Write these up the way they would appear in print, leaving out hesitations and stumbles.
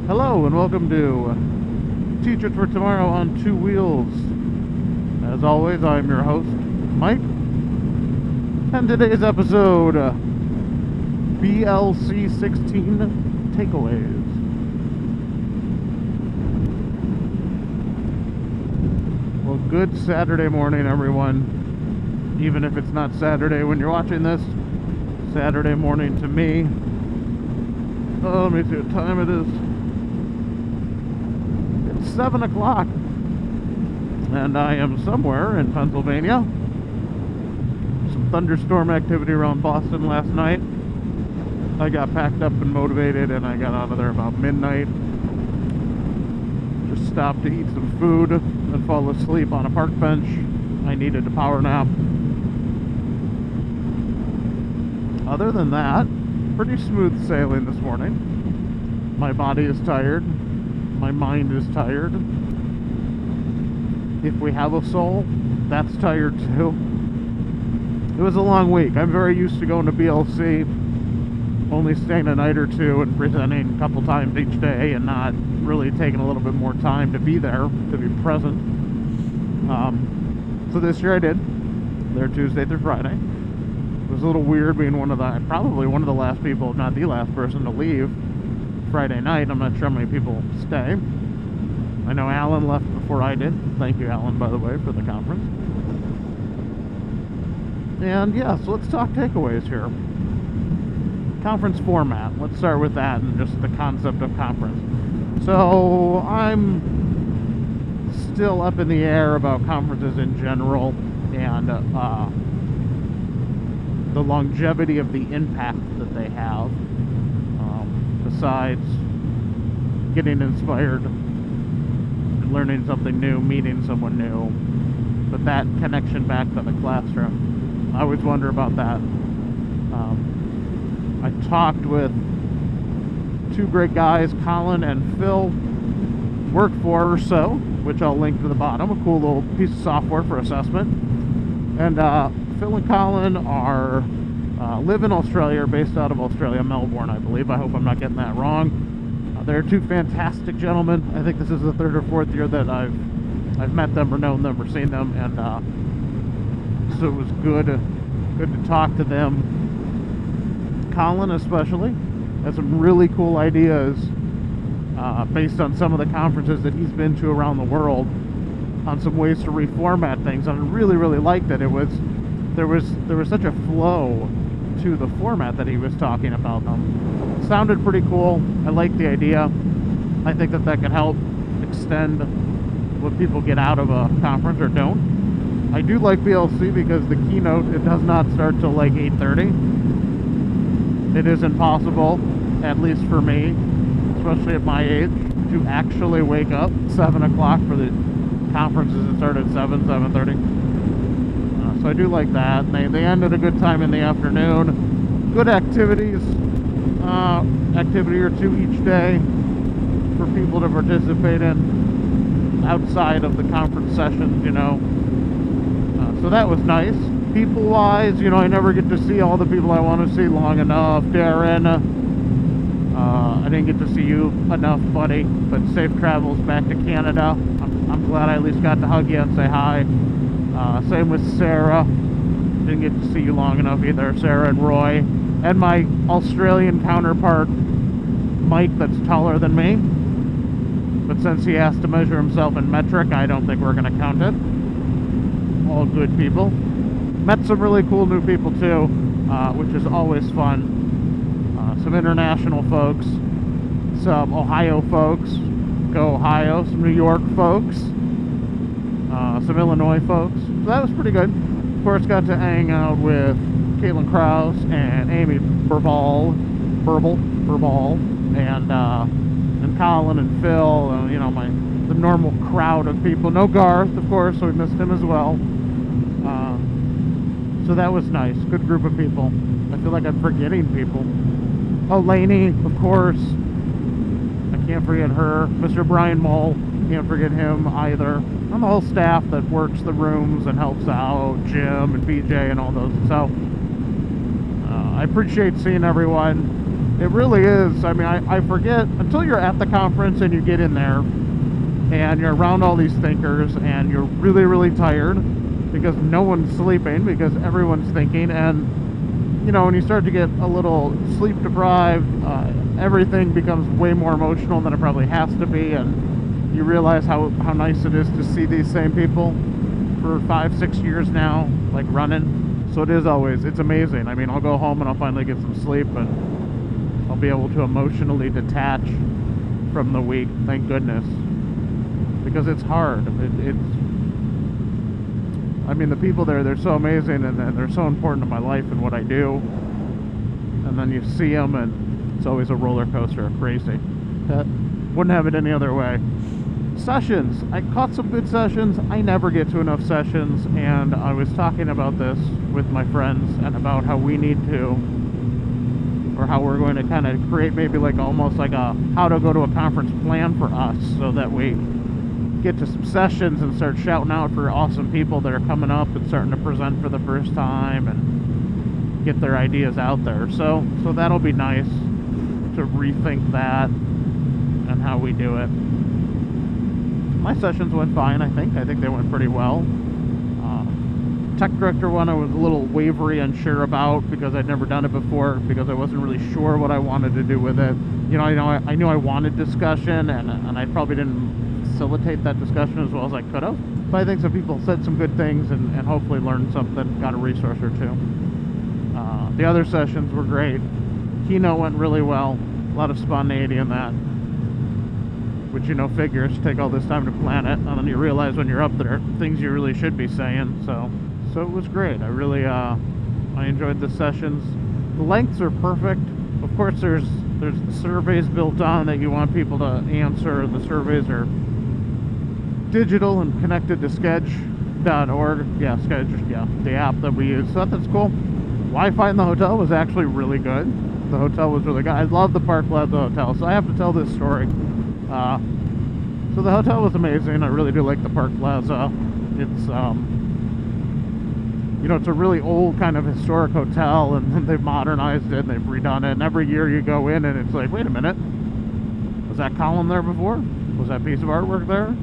Hello and welcome to Teach It for Tomorrow on Two Wheels. As always, I'm your host, Mike. And today's episode, BLC16 Takeaways. Well, good Saturday morning, everyone. Even if it's not Saturday when you're watching this, Saturday morning to me. Oh, let me see what time it is. 7 o'clock, and I am somewhere in Pennsylvania. Some thunderstorm activity around Boston last night. I got packed up and motivated, and I got out of there about midnight. Just stopped to eat some food and fall asleep on a park bench. I needed a power nap. Other than that, pretty smooth sailing this morning. My body is tired. My mind is tired. If we have a soul, that's tired too. It was a long week. I'm very used to going to BLC, only staying a night or two and presenting a couple times each day and not really taking a little bit more time to be there, to be present. So this year I did. There Tuesday through Friday. It was a little weird being probably one of the last people, if not the last person to leave Friday night. I'm not sure how many people stay. I know Alan left before I did. Thank you, Alan, by the way, for the conference. And yeah, so let's talk takeaways here. Conference format. Let's start with that and just the concept of conference. So I'm still up in the air about conferences in general and the longevity of the impact that they have. Besides getting inspired, learning something new, meeting someone new, but that connection back to the classroom, I always wonder about that. I talked with two great guys, Colin and Phil, Work4 or So, which I'll link to the bottom, a cool little piece of software for assessment. And Phil and Colin are live in Australia, based out of Australia, Melbourne, I believe. I hope I'm not getting that wrong. They're two fantastic gentlemen. I think this is the third or fourth year that I've met them or known them or seen them, and so it was good to talk to them. Colin especially has some really cool ideas based on some of the conferences that he's been to around the world on some ways to reformat things, and I really liked it. There was such a flow to the format that he was talking about them. It sounded pretty cool. I like the idea. I think that could help extend what people get out of a conference or don't. I do like BLC because the keynote, it does not start till like 8:30. It is impossible, at least for me, especially at my age, to actually wake up 7 o'clock for the conferences that start at 7:30. So I do like that. They end at a good time in the afternoon. Good activities, activity or two each day for people to participate in outside of the conference sessions, so that was nice. People-wise, I never get to see all the people I want to see long enough. Darren, I didn't get to see you enough, buddy, but safe travels back to Canada. I'm glad I at least got to hug you and say hi. Same with Sarah. Didn't get to see you long enough either. Sarah and Roy. And my Australian counterpart, Mike, that's taller than me. But since he has to measure himself in metric, I don't think we're going to count it. All good people. Met some really cool new people too, which is always fun. Some international folks. Some Ohio folks. Go Ohio. Some New York folks. Some Illinois folks. So that was pretty good. Of course, got to hang out with Caitlin Krause and Amy Burball, and Colin and Phil, the normal crowd of people. No Garth, of course, so we missed him as well. So that was nice. Good group of people. I feel like I'm forgetting people. Oh, Lainey, of course. I can't forget her. Mr. Brian Mull, can't forget him either. And the whole staff that works the rooms and helps out, Jim and BJ and all those. So I appreciate seeing everyone. It really is. I mean, I forget until you're at the conference and you get in there and you're around all these thinkers and you're really, really tired because no one's sleeping, because everyone's thinking. And, you know, when you start to get a little sleep deprived, everything becomes way more emotional than it probably has to be. And you realize how nice it is to see these same people for 5-6 years now, like running. So it is always, it's amazing. I mean, I'll go home and I'll finally get some sleep and I'll be able to emotionally detach from the week, thank goodness, because it's hard. I mean, the people there, they're so amazing, and they're so important to my life and what I do. And then you see them, and it's always a roller coaster, crazy. Wouldn't have it any other way. Sessions. I caught some good sessions. I never get to enough sessions, and I was talking about this with my friends and about how we need to, or how we're going to kind of create maybe like almost like a how to go to a conference plan for us, so that we get to some sessions and start shouting out for awesome people that are coming up and starting to present for the first time and get their ideas out there. So that'll be nice to rethink that and how we do it. My sessions went fine, I think. I think they went pretty well. Tech director one I was a little wavery, unsure about, because I'd never done it before, because I wasn't really sure what I wanted to do with it. You know, I knew I wanted discussion, and I probably didn't facilitate that discussion as well as I could have. But I think some people said some good things and hopefully learned something, got a resource or two. The other sessions were great. Keynote went really well. A lot of spontaneity in that, which, you know, figures take all this time to plan it, and then you realize when you're up there things you really should be saying. So it was great. I really I enjoyed the sessions. The lengths are perfect. Of course, there's the surveys built on that you want people to answer. The surveys are digital and connected to Sketch.org. Yeah, Sketch, yeah, the app that we use. So that's cool. Wi-Fi in the hotel was actually really good. The hotel was really good. I love the Park Plaza Hotel, so I have to tell this story. So the hotel was amazing. I really do like the Park Plaza. It's you know, it's a really old kind of historic hotel, and they've modernized it and they've redone it. And every year you go in and it's like, wait a minute, was that column there before? Was that piece of artwork there?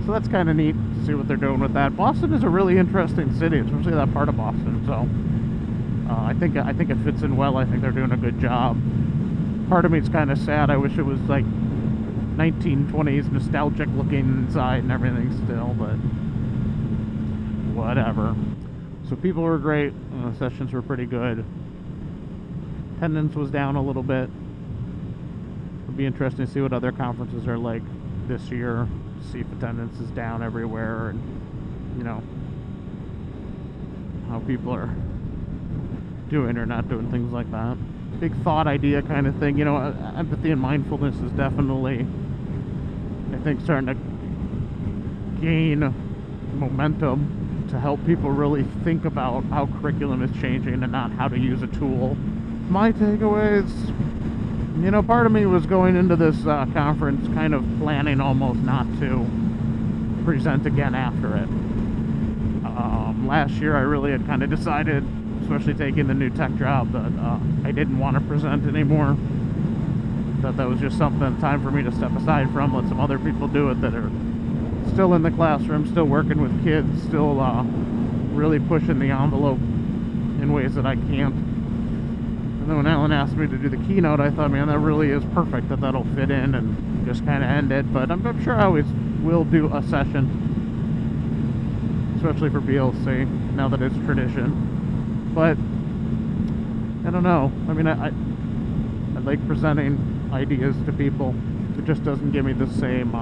So that's kind of neat to see what they're doing with that. Boston is a really interesting city, especially that part of Boston. So I think it fits in well. I think they're doing a good job. Part of me is kind of sad. I wish it was like 1920s nostalgic looking inside and everything still, but whatever. So people were great. The sessions were pretty good. Attendance was down a little bit. It'll be interesting to see what other conferences are like this year. See if attendance is down everywhere, and you know how people are doing or not doing things like that. Big thought idea kind of thing. You know, empathy and mindfulness is definitely, I think, starting to gain momentum to help people really think about how curriculum is changing and not how to use a tool. My takeaways, you know, part of me was going into this conference kind of planning almost not to present again after it. Last year I really had kind of decided, especially taking the new tech job, that I didn't want to present anymore. That was just something, time for me to step aside from, let some other people do it that are still in the classroom, still working with kids, still really pushing the envelope in ways that I can't. And then when Alan asked me to do the keynote, I thought, man, that really is perfect, that'll fit in and just kind of end it. But I'm sure I always will do a session, especially for BLC, now that it's tradition. But I don't know. I mean, I like presenting ideas to people. It just doesn't give me the same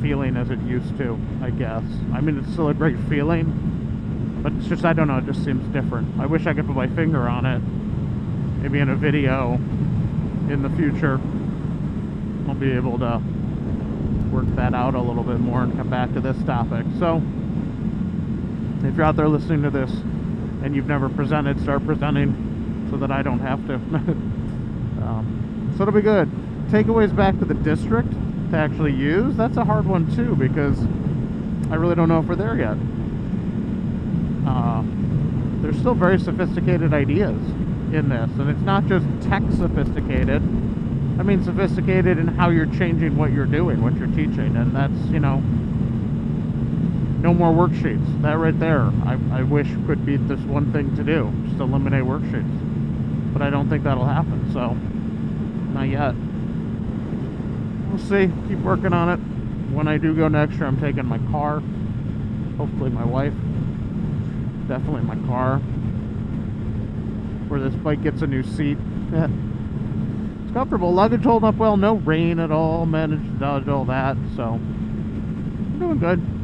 feeling as it used to, I guess. I mean, it's still a great feeling, but it's just, I don't know, it just seems different. I wish I could put my finger on it. Maybe in a video in the future I'll be able to work that out a little bit more and come back to this topic. So if you're out there listening to this and you've never presented, start presenting so that I don't have to. So it'll be good. Takeaways back to the district to actually use, that's a hard one too, because I really don't know if we're there yet. There's still very sophisticated ideas. in this. And it's not just tech sophisticated. I mean sophisticated in how you're changing what you're doing, what you're teaching. And that's, you know, no more worksheets. That right there, I wish could be this one thing to do. Just eliminate worksheets. But I don't think that'll happen, so not yet. We'll see. Keep working on it. When I do go next year, I'm taking my car. Hopefully my wife. Definitely my car. Where this bike gets a new seat. It's comfortable. Luggage holding up well. No rain at all. Managed to dodge all that. So, I'm doing good.